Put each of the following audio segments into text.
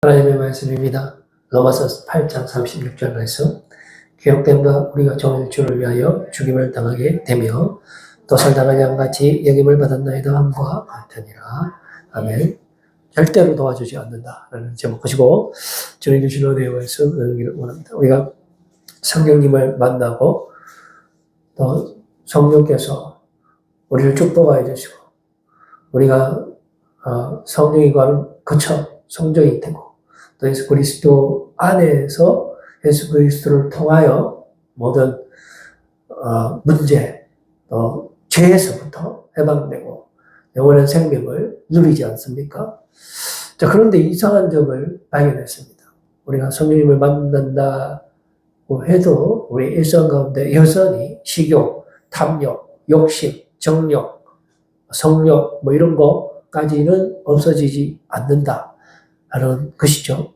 하나님의 말씀입니다. 로마서 8장 36절 말씀. 기록된 바 우리가 종일 주를 위하여 죽임을 당하게 되며 도살당한 양같이 여김을 받았나이다 함과 같으니라. 아멘. 절대로 도와주지 않는다라는 제목 보시고 주님 주신 은혜의 말씀 나누기를 원합니다. 우리가 성령님을 만나고 또 성령께서 우리를 축복하여 주시고 우리가 성령이 가는 거쳐 성전이 되고 또 예수 그리스도 안에서 예수 그리스도를 통하여 모든 문제, 또 죄에서부터 해방되고 영원한 생명을 누리지 않습니까? 자, 그런데 이상한 점을 발견했습니다. 우리가 성령님을 만난다고 해도 우리 일상 가운데 여전히 식욕, 탐욕, 욕심, 정욕, 성욕 뭐 이런 거까지는 없어지지 않는다 하는 것이죠.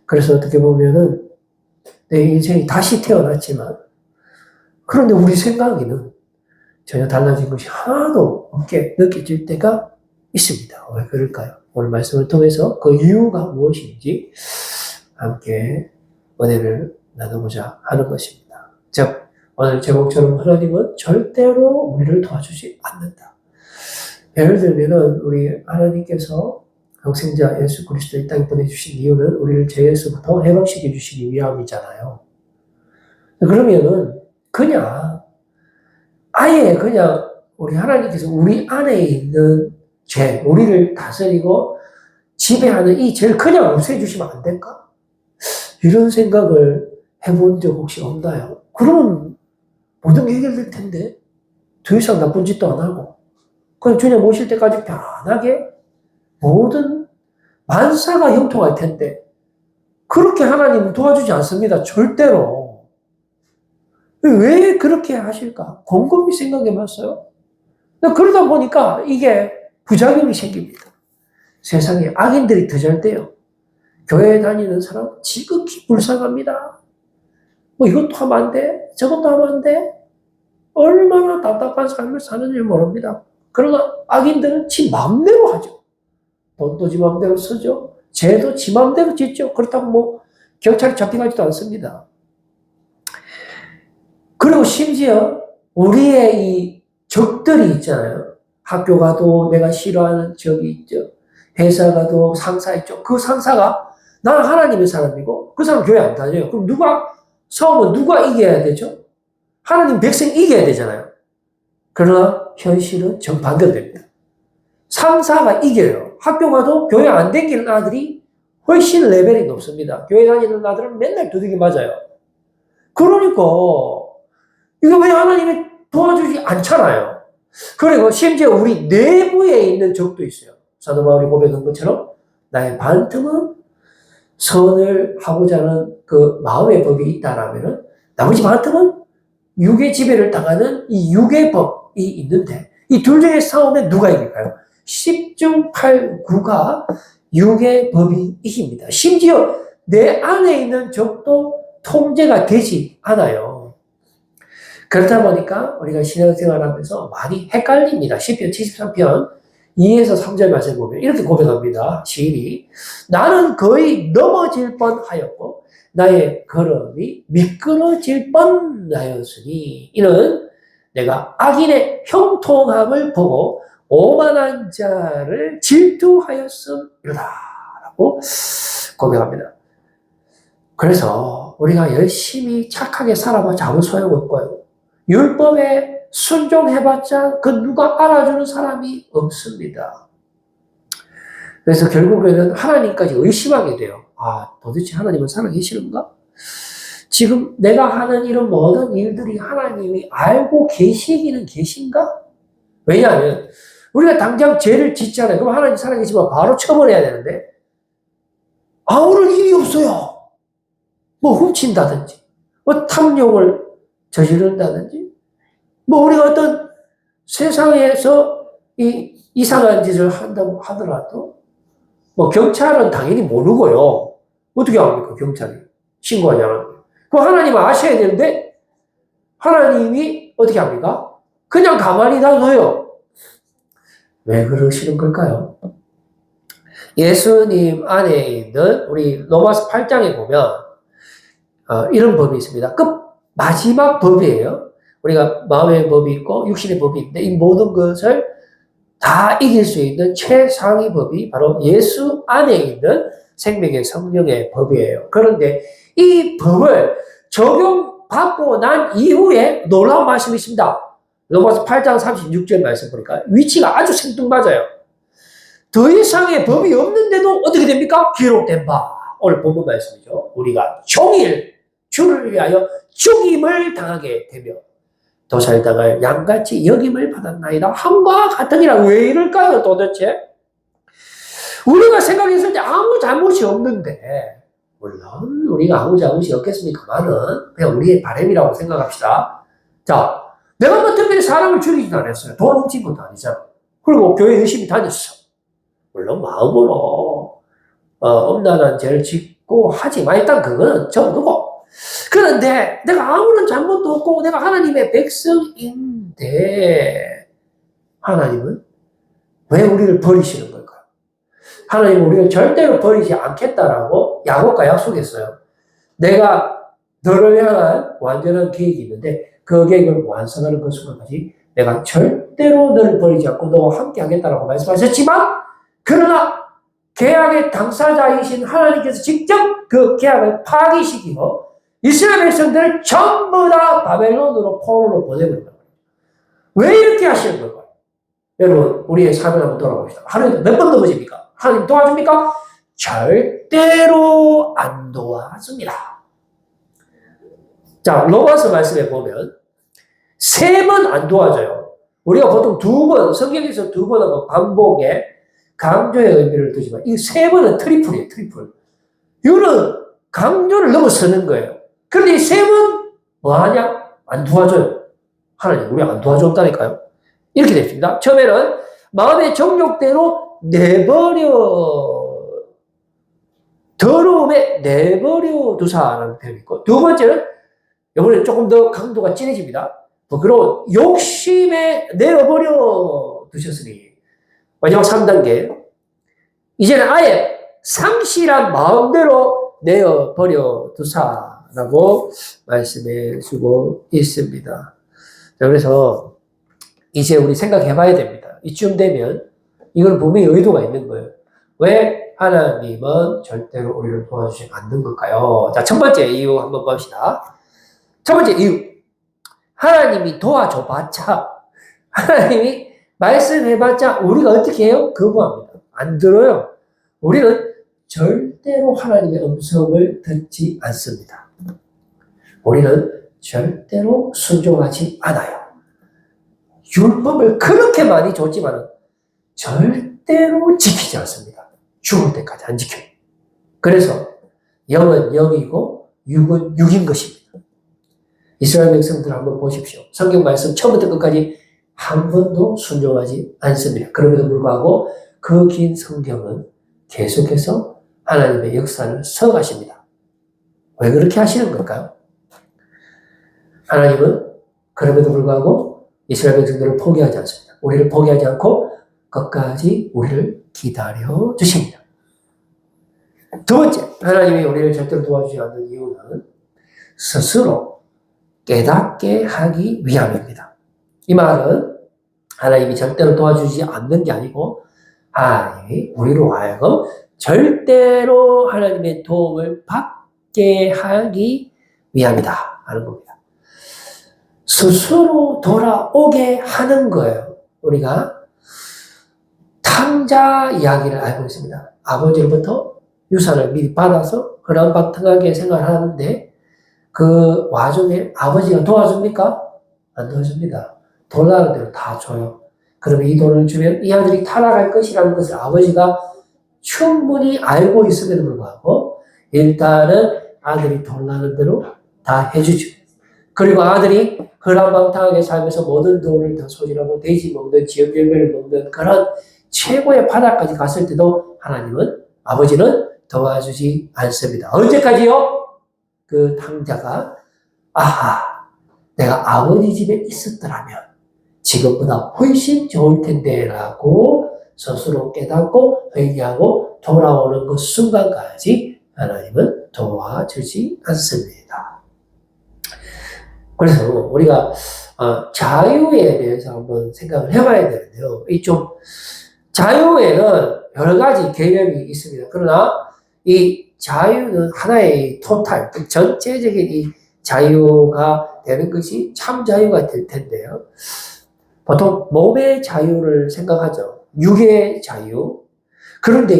그래서 어떻게 보면은 내 인생이 다시 태어났지만 그런데 우리 생각에는 전혀 달라진 것이 하나도 없게 느껴질 때가 있습니다. 왜 그럴까요? 오늘 말씀을 통해서 그 이유가 무엇인지 함께 은혜를 나누고자 하는 것입니다. 즉 오늘 제목처럼 하나님은 절대로 우리를 도와주지 않는다. 예를 들면은 우리 하나님께서 독생자 예수 그리스도를 이 땅에 보내주신 이유는 우리를 죄에서부터 해방시켜 주시기 위함이잖아요. 그러면은 그냥 아예 그냥 우리 하나님께서 우리 안에 있는 죄, 우리를 다스리고 지배하는 이 죄를 그냥 없애주시면 안 될까? 이런 생각을 해본 적 혹시 없나요? 그러면 모든 게 해결될 텐데 더 이상 나쁜 짓도 안 하고 그냥 주님 오실 때까지 편하게 모든 만사가 형통할 텐데 그렇게 하나님은 도와주지 않습니다. 절대로. 왜 그렇게 하실까? 곰곰이 생각해 봤어요. 그러다 보니까 이게 부작용이 생깁니다. 세상에 악인들이 더 잘 돼요. 교회에 다니는 사람 지극히 불쌍합니다. 뭐 이것도 하면 안 돼, 저것도 하면 안 돼. 얼마나 답답한 삶을 사는지 모릅니다. 그러나 악인들은 지 마음대로 하죠. 돈도 지 마음대로 쓰죠. 죄도 지 마음대로 짓죠. 그렇다고 뭐 경찰에 잡혀가지도 않습니다. 그리고 심지어 우리의 이 적들이 있잖아요. 학교 가도 내가 싫어하는 적이 있죠. 회사 가도 상사 있죠. 그 상사가 나는 하나님의 사람이고 그 사람 교회 안 다녀요. 그럼 싸우면 누가 이겨야 되죠? 하나님 백성 이겨야 되잖아요. 그러나 현실은 정반대로 됩니다. 상사가 이겨요. 학교 가도 교회 안 다니는 아들이 훨씬 레벨이 높습니다. 교회 다니는 아들은 맨날 두들기 맞아요. 그러니까 이거 왜 하나님이 도와주지 않잖아요. 그리고 심지어 우리 내부에 있는 적도 있어요. 사도 바울이 고백한 것처럼 나의 반틈은 선을 하고자 하는 그 마음의 법이 있다라면은 나머지 반틈은 육의 지배를 당하는 이 육의 법이 있는데 이 둘 중에 싸우면 누가 이길까요? 10중 8, 9가 육의 법이 이깁니다. 심지어 내 안에 있는 적도 통제가 되지 않아요. 그렇다 보니까 우리가 신앙생활하면서 많이 헷갈립니다. 시편 73편 2에서 3절 말씀 보면 이렇게 고백합니다. 시인이 나는 거의 넘어질 뻔하였고 나의 걸음이 미끄러질 뻔하였으니 이는 내가 악인의 형통함을 보고 오만한 자를 질투하였음이로다 라고 고백합니다. 그래서 우리가 열심히 착하게 살아봐야 아무 소용없고요. 율법에 순종해봤자 그 누가 알아주는 사람이 없습니다. 그래서 결국에는 하나님까지 의심하게 돼요. 도대체 하나님은 살아계시는가? 지금 내가 하는 이런 모든 일들이 하나님이 알고 계시기는 계신가? 왜냐하면 우리가 당장 죄를 짓잖아요. 그럼 하나님 살아계시면 바로 처벌해야 되는데 아무런 일이 없어요. 뭐 훔친다든지 뭐 탐욕을 저지른다든지 뭐 우리가 어떤 세상에서 이상한 짓을 한다고 하더라도 뭐 경찰은 당연히 모르고요. 어떻게 합니까? 경찰이 신고하지 않았는데. 그럼 하나님은 아셔야 되는데 하나님이 어떻게 합니까? 그냥 가만히 놔둬요. 왜 그러시는 걸까요? 예수님 안에 있는 우리 로마서 8장에 보면 이런 법이 있습니다. 그 마지막 법이에요. 우리가 마음의 법이 있고 육신의 법이 있는데 이 모든 것을 다 이길 수 있는 최상위 법이 바로 예수 안에 있는 생명의 성령의 법이에요. 그런데 이 법을 적용받고 난 이후에 놀라운 말씀이 있습니다. 로마서 8장 36절 말씀 보니까 위치가 아주 생뚱맞아요. 더 이상의 법이 없는데도 어떻게 됩니까? 기록된 바. 오늘 본문 말씀이죠. 우리가 종일 주를 위하여 죽임을 당하게 되며 도살당할 양같이 여김을 받았나이다. 함과 같으니라. 왜 이럴까요 도대체? 우리가 생각했을 때 아무 잘못이 없는데, 물론 우리가 아무 잘못이 없겠습니까만은 그냥 우리의 바람이라고 생각합시다. 자, 내가 뭐 특별히 사람을 죽이지도 않았어요. 돈 훔친 것도 아니잖아. 그리고 교회 열심히 다녔어. 물론 마음으로 엄란한 죄를 짓고 하지만 일단 그거는 접두고. 그런데 내가 아무런 잘못도 없고 내가 하나님의 백성인데 하나님은 왜 우리를 버리시는 걸까요? 하나님은 우리를 절대로 버리지 않겠다라고 야곱과 약속했어요. 내가 너를 향한 완전한 계획이 있는데 그 계획을 완성하는 그 순간까지 내가 절대로 너를 버리지 않고 너와 함께 하겠다라고 말씀하셨지만, 그러나 계약의 당사자이신 하나님께서 직접 그 계약을 파기시키고 이스라엘 백성들을 전부 다 바벨론으로 포로로 보내버린 거예요. 왜 이렇게 하시는 걸까요? 여러분, 우리의 삶을 한번 돌아봅시다. 하루에 몇 번 넘어집니까? 하나님 도와줍니까? 절대로 안 도와줍니다. 자, 로마서 말씀에 보면 3번 안 도와줘요. 우리가 보통 2번, 성경에서 2번 하고 반복에 강조의 의미를 두지만 이 3번은 트리플이에요, 트리플. 이거는 강조를 넘어서는 거예요. 그런데 이 3번 뭐하냐? 안 도와줘요. 하나님, 우리 안 도와줬다니까요. 이렇게 됐습니다. 처음에는 마음의 정욕대로 더러움에 내버려 두사라는 표현이 있고, 두 번째는 이번에 조금 더 강도가 진해집니다. 그리고 욕심에 내어버려 두셨으니, 마지막 3단계, 이제는 아예 상실한 마음대로 내어버려 두사라고 말씀해 주고 있습니다. 자, 그래서 이제 우리 생각해 봐야 됩니다. 이쯤 되면 이건 분명히 의도가 있는 거예요. 왜 하나님은 절대로 우리를 도와주지 않는 걸까요? 자, 첫 번째 이유 한번 봅시다. 첫 번째 이유. 하나님이 도와줘봤자, 하나님이 말씀해봤자 우리가 어떻게 해요? 거부합니다. 안 들어요. 우리는 절대로 하나님의 음성을 듣지 않습니다. 우리는 절대로 순종하지 않아요. 율법을 그렇게 많이 줬지만 절대로 지키지 않습니다. 죽을 때까지 안 지켜요. 그래서 영은 영이고 육은 육인 것입니다. 이스라엘 백성들 한번 보십시오. 성경 말씀 처음부터 끝까지 한 번도 순종하지 않습니다. 그럼에도 불구하고 그 긴 성경은 계속해서 하나님의 역사를 서가십니다. 왜 그렇게 하시는 걸까요? 하나님은 그럼에도 불구하고 이스라엘 백성들을 포기하지 않습니다. 우리를 포기하지 않고 끝까지 우리를 기다려 주십니다. 두 번째, 하나님이 우리를 절대로 도와주지 않는 이유는 스스로 깨닫게 하기 위함입니다. 이 말은 하나님이 절대로 도와주지 않는 게 아니고 하나님이 우리로 하여금 절대로 하나님의 도움을 받게 하기 위함이다 하는 겁니다. 스스로 돌아오게 하는 거예요. 우리가 탕자 이야기를 알고 있습니다. 아버지로부터 유산을 미리 받아서 그랑바탕하게 생활하는데 그 와중에 아버지가 도와줍니까? 안 도와줍니다. 돌아가는 대로 다 줘요. 그러면 이 돈을 주면 이 아들이 타락할 것이라는 것을 아버지가 충분히 알고 있음에도 불구하고 일단은 아들이 돌아가는 대로 다 해주죠. 그리고 아들이 그랑방탕하게 살면서 모든 돈을 다 소진하고 돼지 먹는 지역열매를 먹는 그런 최고의 바닥까지 갔을 때도 하나님은, 아버지는 도와주지 않습니다. 언제까지요? 그 탕자가 아하, 내가 아버지 집에 있었더라면 지금보다 훨씬 좋을 텐데 라고 스스로 깨닫고 회개하고 돌아오는 그 순간까지 하나님은 도와주지 않습니다. 그래서 우리가 자유에 대해서 한번 생각을 해봐야 되는데요. 이 좀 자유에는 여러 가지 개념이 있습니다. 그러나 이 자유는 하나의 토탈, 전체적인 이 자유가 되는 것이 참 자유가 될 텐데요. 보통 몸의 자유를 생각하죠. 육의 자유. 그런데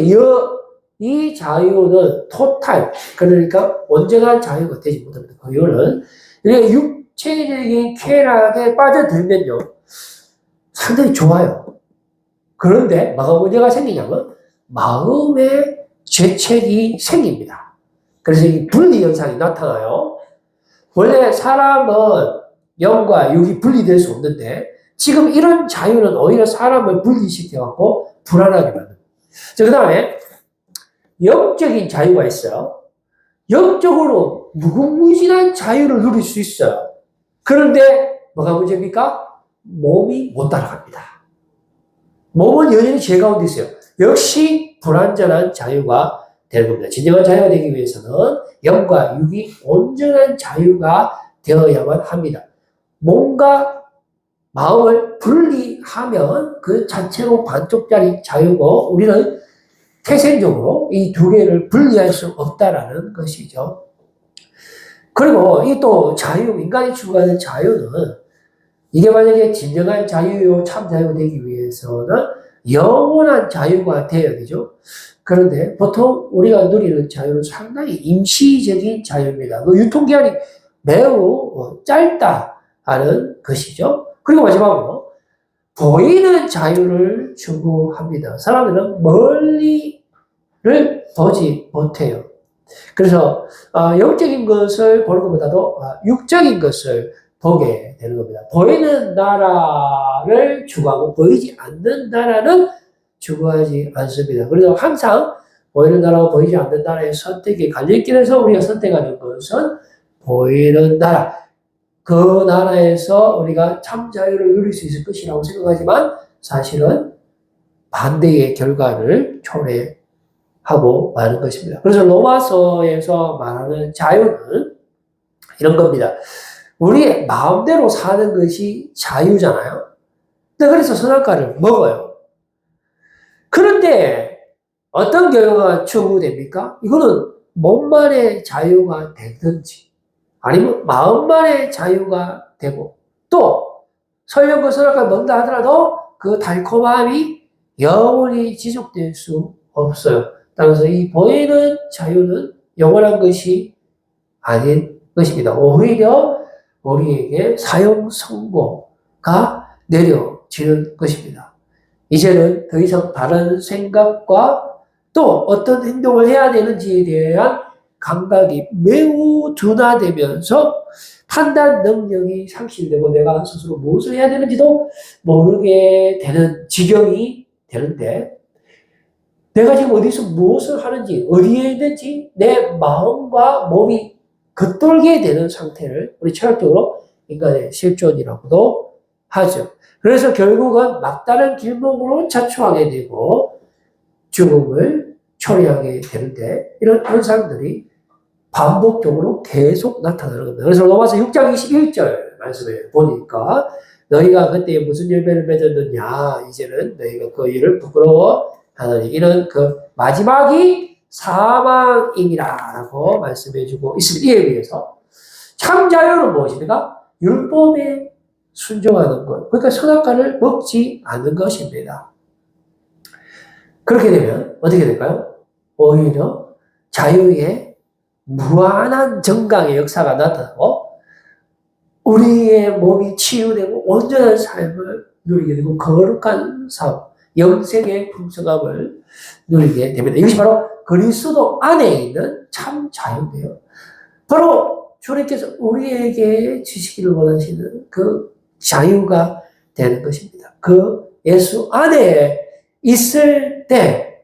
이 자유는 토탈, 그러니까 온전한 자유가 되지 못합니다. 그 이유는 우리가 육체적인 쾌락에 빠져들면요, 상당히 좋아요. 그런데 뭐가 문제가 생기냐면 마음의 죄책이 생깁니다. 그래서 이 분리 현상이 나타나요. 원래 사람은 영과 육이 분리될 수 없는데 지금 이런 자유는 오히려 사람을 분리시켜갖고 불안하게 만듭니다. 그 다음에 영적인 자유가 있어요. 영적으로 무궁무진한 자유를 누릴 수 있어요. 그런데 뭐가 문제입니까? 몸이 못 따라갑니다. 몸은 여전히 죄 가운데 있어요. 역시 불완전한 자유가 되는 겁니다. 진정한 자유가 되기 위해서는 영과 육이 온전한 자유가 되어야만 합니다. 몸과 마음을 분리하면 그 자체로 반쪽짜리 자유고 우리는 태생적으로 이 두 개를 분리할 수 없다라는 것이죠. 그리고 이 또 자유, 인간이 추구하는 자유는 이게 만약에 진정한 자유요, 참 자유가 되기 위해서는 영원한 자유가 되어야 되죠. 그런데 보통 우리가 누리는 자유는 상당히 임시적인 자유입니다. 그 유통기한이 매우 짧다는 것이죠. 그리고 마지막으로 보이는 자유를 추구합니다. 사람들은 멀리를 보지 못해요. 그래서 영적인 것을 보는 것보다도 육적인 것을 보게 되는 겁니다. 보이는 나라를 추구하고 보이지 않는 나라는 추구하지 않습니다. 그래서 항상 보이는 나라와 보이지 않는 나라의 선택이 갈려있긴 해서 우리가 선택하는 것은 보이는 나라. 그 나라에서 우리가 참 자유를 누릴 수 있을 것이라고 생각하지만 사실은 반대의 결과를 초래하고 마는 것입니다. 그래서 로마서에서 말하는 자유는 이런 겁니다. 우리의 마음대로 사는 것이 자유잖아요. 그래서 선악과를 먹어요. 그런데 어떤 결과가 추구됩니까? 이거는 몸만의 자유가 되든지 아니면 마음만의 자유가 되고 또 설령 그 선악과를 먹는다 하더라도 그 달콤함이 영원히 지속될 수 없어요. 따라서 이 보이는 자유는 영원한 것이 아닌 것입니다. 오히려 우리에게 사형 선고가 내려지는 것입니다. 이제는 더 이상 다른 생각과 또 어떤 행동을 해야 되는지에 대한 감각이 매우 둔화되면서 판단 능력이 상실되고 내가 스스로 무엇을 해야 되는지도 모르게 되는 지경이 되는데 내가 지금 어디서 무엇을 하는지 어디에 있는지 내 마음과 몸이 겉돌게 되는 상태를 우리 철학적으로 인간의 실존이라고도 하죠. 그래서 결국은 막다른 길목으로 자초하게 되고 죽음을 초래하게 되는데 이런 현상들이 반복적으로 계속 나타나는 겁니다. 그래서 로마서 6장 21절 말씀을 보니까 너희가 그때 무슨 열매를 맺었느냐 이제는 너희가 그 일을 부끄러워하느니 이는 그 마지막이 사망임이라 라고 말씀해주고 있습니다. 이에 비해서 참 자유는 무엇입니까? 율법에 순종하는 것. 그러니까 선악과를 먹지 않는 것입니다. 그렇게 되면 어떻게 될까요? 오히려 자유의 무한한 정강의 역사가 나타나고 우리의 몸이 치유되고 온전한 삶을 누리게 되고 거룩한 삶, 영생의 풍성함을 누리게 됩니다. 이것이 바로 그리스도 안에 있는 참 자유인데요. 바로 주님께서 우리에게 주시기를 원하시는 그 자유가 되는 것입니다. 그 예수 안에 있을 때,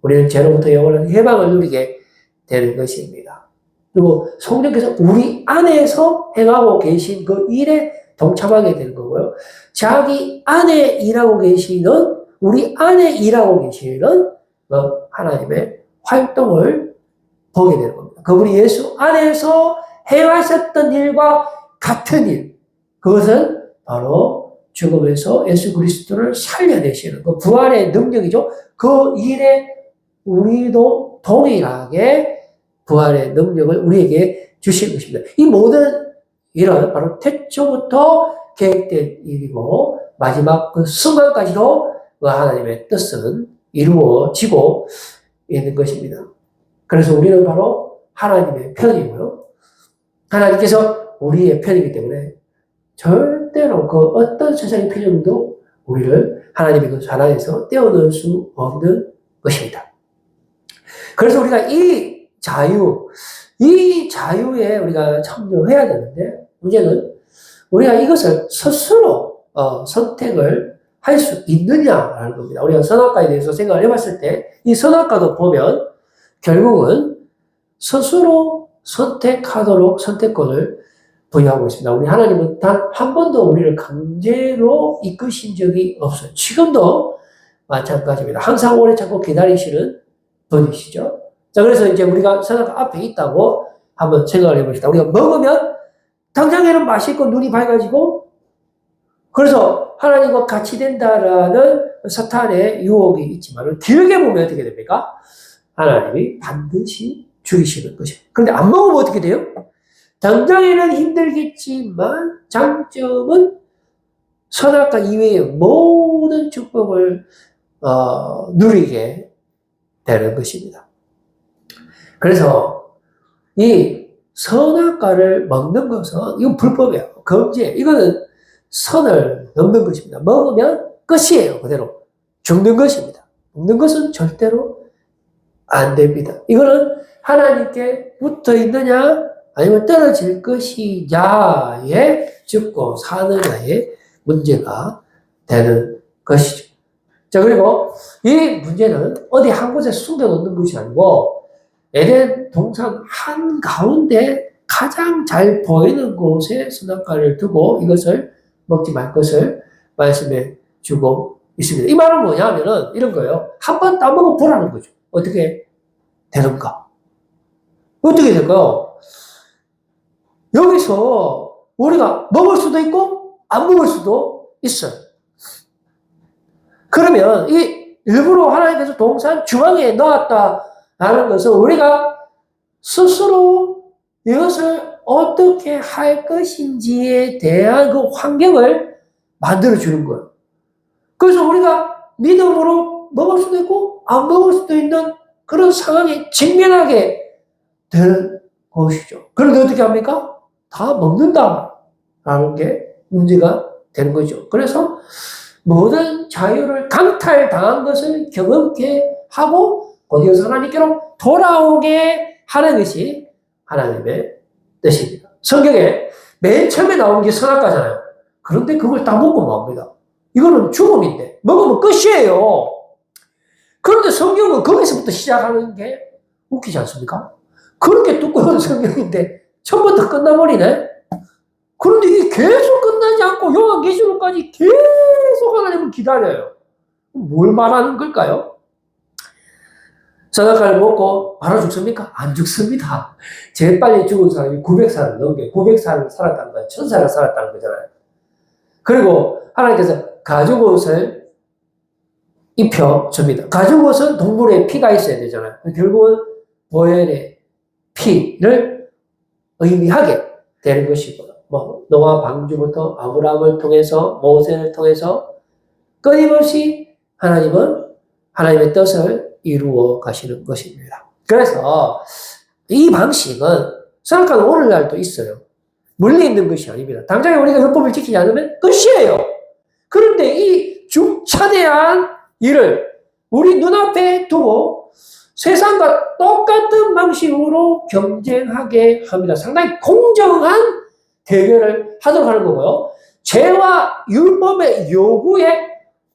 우리는 죄로부터 영원한 해방을 누리게 되는 것입니다. 그리고 성령께서 우리 안에서 행하고 계신 그 일의 동참하게 되는 거고요. 자기 안에 일하고 계시는, 우리 안에 일하고 계시는 하나님의 활동을 보게 되는 겁니다. 그분이 예수 안에서 행하셨던 일과 같은 일, 그것은 바로 죽음에서 예수 그리스도를 살려내시는 그 부활의 능력이죠. 그 일에 우리도 동일하게 부활의 능력을 우리에게 주신 것입니다. 이 모든 일은 바로 태초부터 계획된 일이고 마지막 그 순간까지도 그 하나님의 뜻은 이루어지고 있는 것입니다. 그래서 우리는 바로 하나님의 편이고요. 하나님께서 우리의 편이기 때문에 절대로 그 어떤 세상의 필요도 우리를 하나님의 그 사랑에서 떼어놓을 수 없는 것입니다. 그래서 우리가 이 자유에 우리가 참여해야 되는데, 문제는 우리가 이것을 스스로 선택을 할 수 있느냐라는 겁니다. 우리가 선악과에 대해서 생각을 해봤을 때, 이 선악과도 보면 결국은 스스로 선택하도록 선택권을 부여하고 있습니다. 우리 하나님은 단 한 번도 우리를 강제로 이끄신 적이 없어요. 지금도 마찬가지입니다. 항상 오래 참고 기다리시는 분이시죠. 자, 그래서 이제 우리가 선악과 앞에 있다고 한번 생각을 해봅시다. 우리가 먹으면 당장에는 맛있고 눈이 밝아지고, 그래서 하나님과 같이 된다라는 사탄의 유혹이 있지만 길게 보면 어떻게 됩니까? 하나님이 반드시 죽이시는 것입니다. 그런데 안 먹으면 어떻게 돼요? 당장에는 힘들겠지만 장점은 선악과 이외의 모든 축복을 누리게 되는 것입니다. 그래서 이 선악과를 먹는 것은 이건 불법이에요. 금지예요. 이거는 선을 넘는 것입니다. 먹으면 끝이에요. 그대로 죽는 것입니다. 먹는 것은 절대로 안 됩니다. 이거는 하나님께 붙어 있느냐 아니면 떨어질 것이냐에 죽고 사느냐의 문제가 되는 것이죠. 자, 그리고 이 문제는 어디 한 곳에 숨겨놓는 것이 아니고 에덴 동산 한가운데 가장 잘 보이는 곳에 선악과를 두고 이것을 먹지 말 것을 말씀해 주고 있습니다. 이 말은 뭐냐면은 이런 거예요. 한 번 따먹으면 보라는 거죠. 어떻게 되는가? 어떻게 될까요? 여기서 우리가 먹을 수도 있고 안 먹을 수도 있어요. 그러면 이 일부러 하나님께서 동산 중앙에 넣었다라는 것은 우리가 스스로 이것을 어떻게 할 것인지에 대한 그 환경을 만들어주는 거예요. 그래서 우리가 믿음으로 먹을 수도 있고 안 먹을 수도 있는 그런 상황에 직면하게 되는 것이죠. 그런데 어떻게 합니까? 다 먹는다라는 게 문제가 되는 거죠. 그래서 모든 자유를 강탈당한 것을 경험케 하고 곧이어서 하나님께로 돌아오게 하는 것이 하나님의 뜻입니다. 성경에 맨 처음에 나온 게 선악과잖아요. 그런데 그걸 다 먹고 맙니다. 이거는 죽음인데 먹으면 끝이에요. 그런데 성경은 거기서부터 시작하는 게 웃기지 않습니까? 그렇게 두꺼운 성경인데 처음부터 끝나버리네? 그런데 이게 계속 끝나지 않고 요한계시록까지 계속 하나님은 기다려요. 뭘 말하는 걸까요? 선악과를 먹고 바로 죽습니까? 안 죽습니다. 제일 빨리 죽은 사람이 900살을 넘게 900살을 살았다는 거예요. 1000살을 살았다는 거잖아요. 그리고 하나님께서 가죽옷을 입혀줍니다. 가죽옷은 동물의 피가 있어야 되잖아요. 결국은 보혈의 피를 의미하게 되는 것이고, 노아 방주부터 아브라함을 통해서 모세를 통해서 끊임없이 하나님은 하나님의 뜻을 이루어 가시는 것입니다. 그래서 이 방식은 선악과는 오늘날도 있어요. 멀리 있는 것이 아닙니다. 당장에 우리가 율법을 지키지 않으면 끝이에요. 그런데 이 중차대한 일을 우리 눈앞에 두고 세상과 똑같은 방식으로 경쟁하게 합니다. 상당히 공정한 대결을 하도록 하는 거고요. 죄와 율법의 요구에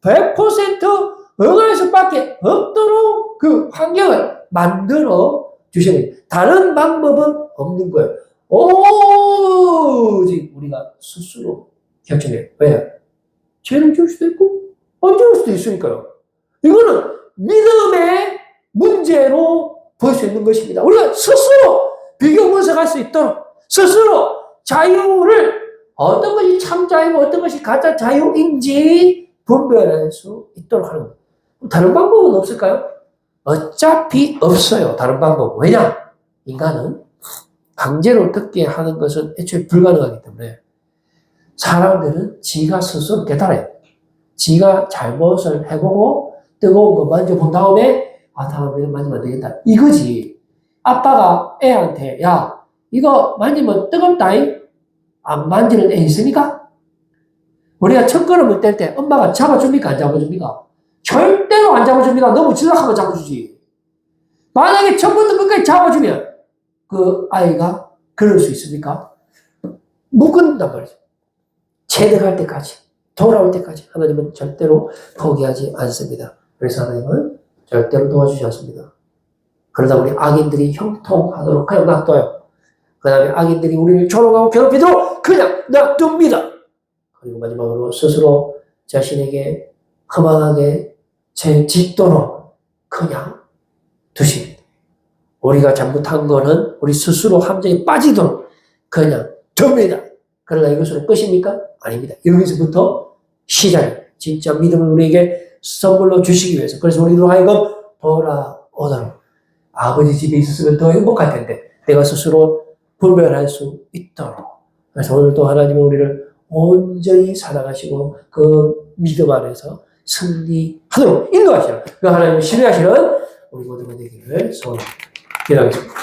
100% 응할 수밖에 없도록 그 환경을 만들어 주시는 거예요. 다른 방법은 없는 거예요. 오직 우리가 스스로 결정해요. 왜? 죄를 지을 수도 있고 안 지을 수도 있으니까요. 이거는 믿음의 문제로 볼 수 있는 것입니다. 우리가 스스로 비교 분석할 수 있도록 스스로 자유를 어떤 것이 참 자유고 어떤 것이 가짜 자유인지 분별할 수 있도록 하는 겁니다. 다른 방법은 없을까요? 어차피 없어요. 다른 방법. 왜냐? 인간은 강제로 듣게 하는 것은 애초에 불가능하기 때문에 사람들은 지가 스스로 깨달아요. 지가 잘못을 해보고 뜨거운 거 만져본 다음에 다음에는 만지면 안 되겠다. 이거지. 아빠가 애한테 야 이거 만지면 뜨겁다잉? 안 만지는 애 있습니까? 우리가 첫걸음을 뗄 때 엄마가 잡아줍니까? 안 잡아줍니까? 절대로 안 잡아줍니다. 너무 지나가면 잡아주지. 만약에 처음부터 끝까지 잡아주면 그 아이가 그럴 수 있습니까? 못 끊는단 말이죠. 체득할 때까지, 돌아올 때까지 하나님은 절대로 포기하지 않습니다. 그래서 하나님은 절대로 도와주지 않습니다. 그러다 우리 악인들이 형통하도록 그냥 놔둬요. 그 다음에 악인들이 우리를 조롱하고 괴롭히도록 그냥 놔둡니다. 그리고 마지막으로 스스로 자신에게 허망하게 짓도록 그냥 두십니다. 우리가 잘못한 거는 우리 스스로 함정에 빠지도록 그냥 둡니다. 그러나 이것으로 끝입니까? 아닙니다. 여기서부터 시작입니다. 진짜 믿음을 우리에게 선물로 주시기 위해서. 그래서 우리로 하여금 돌아오도록. 아버지 집에 있었으면 더 행복할 텐데 내가 스스로 분별할 수 있도록. 그래서 오늘도 하나님은 우리를 온전히 사랑하시고 그 믿음 안에서 승리하도록 인도하시는 그 하나님을 신뢰하시는 우리 모두가 되기를 소원합니다. 기도하겠습니다.